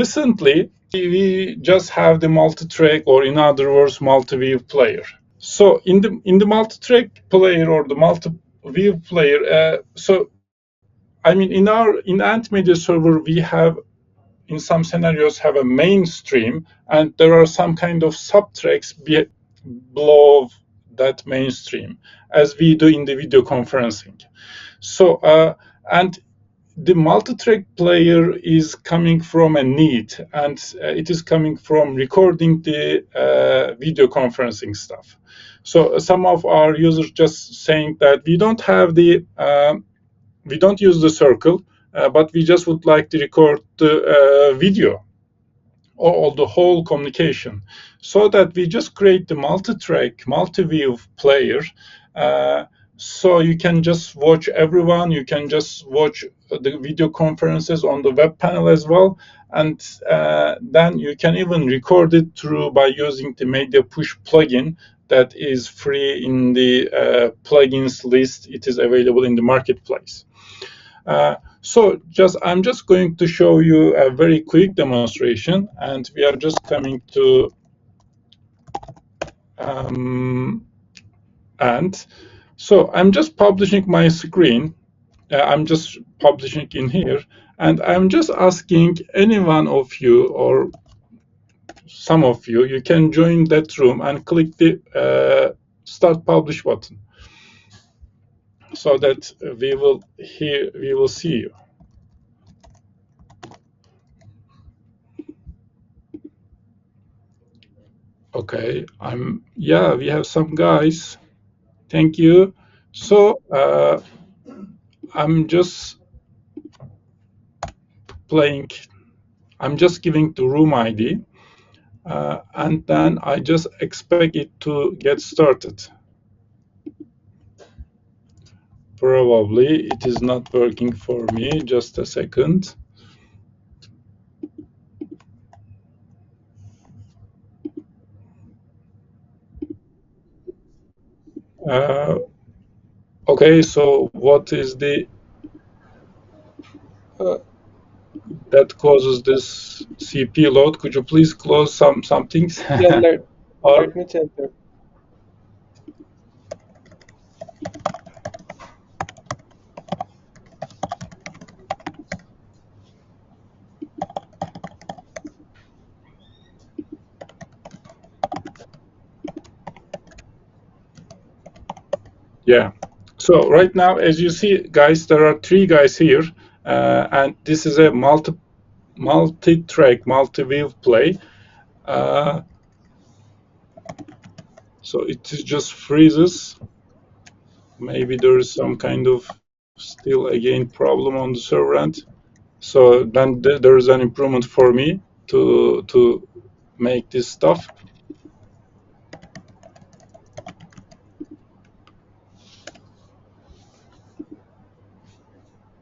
recently, we just have the multi-track, or in other words, multi-view player. So in the multi-track player or the multi-view player, so I mean, in Ant Media server, we have, in some scenarios, have a mainstream, and there are some kind of subtracks below that mainstream, as we do in the video conferencing. So, and the multi-track player is coming from a need, and it is coming from recording the video conferencing stuff. So some of our users just saying that we don't have the we don't use the circle, but we just would like to record the video or the whole communication, so that we just create the multi-track, multi-view player. So you can just watch everyone, you can just watch the video conferences on the web panel as well, and then you can even record it through by using the Media Push plugin that is free in the plugins list. It is available in the marketplace. So I'm just going to show you a very quick demonstration, and we are just coming to and so I'm just publishing my screen. I'm just publishing in here, and I'm just asking any one of you or some of you, you can join that room and click the Start Publish button, so that we will see you. Okay, we have some guys. Thank you. So I'm just playing, I'm just giving the room ID, and then I just expect it to get started. Probably it is not working for me. Just a second. Okay, so what is the that causes this CP load? Could you please close some things? Yeah, let me check that. Yeah. So right now, as you see, guys, there are 3 guys here, and this is a multi-track, multi-view play. So it just freezes. Maybe there is some kind of still again problem on the server end. So then there is an improvement for me to make this stuff.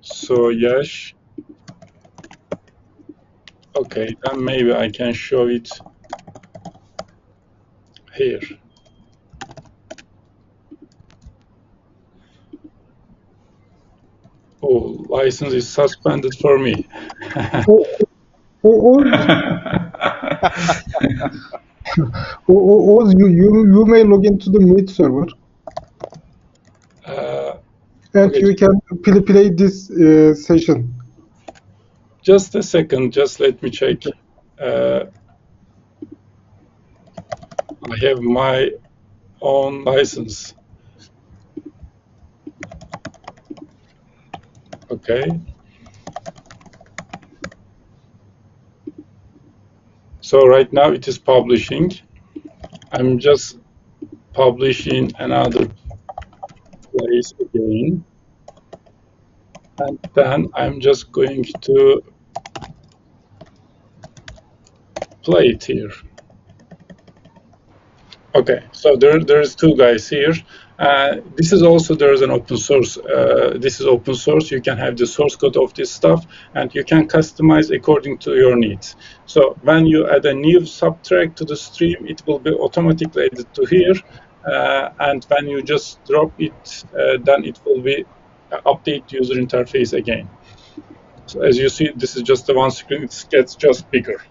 So yes. Okay, then maybe I can show it here. Oh, license is suspended for me. You may log into the Meet server, and okay, you can play this session. Just a second, just let me check. I have my own license. Okay. So right now it is publishing. I'm just publishing another place again. And then I'm just going to play it here. Okay, so there's 2 guys here. This is also, there is an open source. This is open source. You can have the source code of this stuff, and you can customize according to your needs. So when you add a new subtrack to the stream, it will be automatically added to here. And when you just drop it, then it will be update user interface again. as you see, this is just the one screen. It gets just bigger.